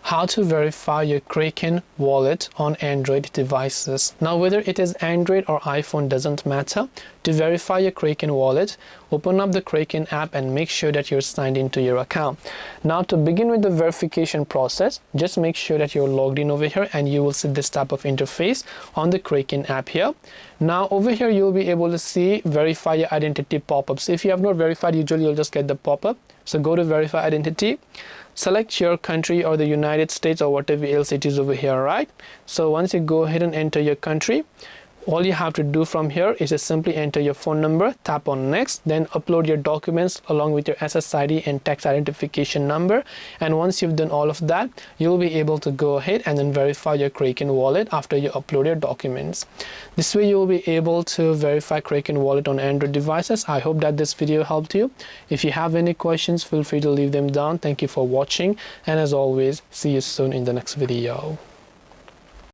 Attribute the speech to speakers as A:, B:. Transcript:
A: how to verify your Kraken wallet on Android devices. Now, whether it is Android or iPhone doesn't matter. To verify your Kraken wallet, open up the Kraken app and make sure that you're signed into your account. Now, to begin with the verification process, just make sure that you're logged in over here and you will see this type of interface on the Kraken app here. Now, over here, you'll be able to see verify your identity pop-ups. If you have not verified, usually you'll just get the pop-up. So go to verify identity. Select your country or the United States or whatever else it is over here, right? So once you go ahead and enter your country, all you have to do from here is just simply enter your phone number, tap on next, then upload your documents along with your SSID and tax identification number. And once you've done all of that, you'll be able to go ahead and then verify your Kraken wallet after you upload your documents. This way you'll be able to verify Kraken wallet on Android devices. I hope that this video helped you. If you have any questions, feel free to leave them down. Thank you for watching, and as always, see you soon in the next video.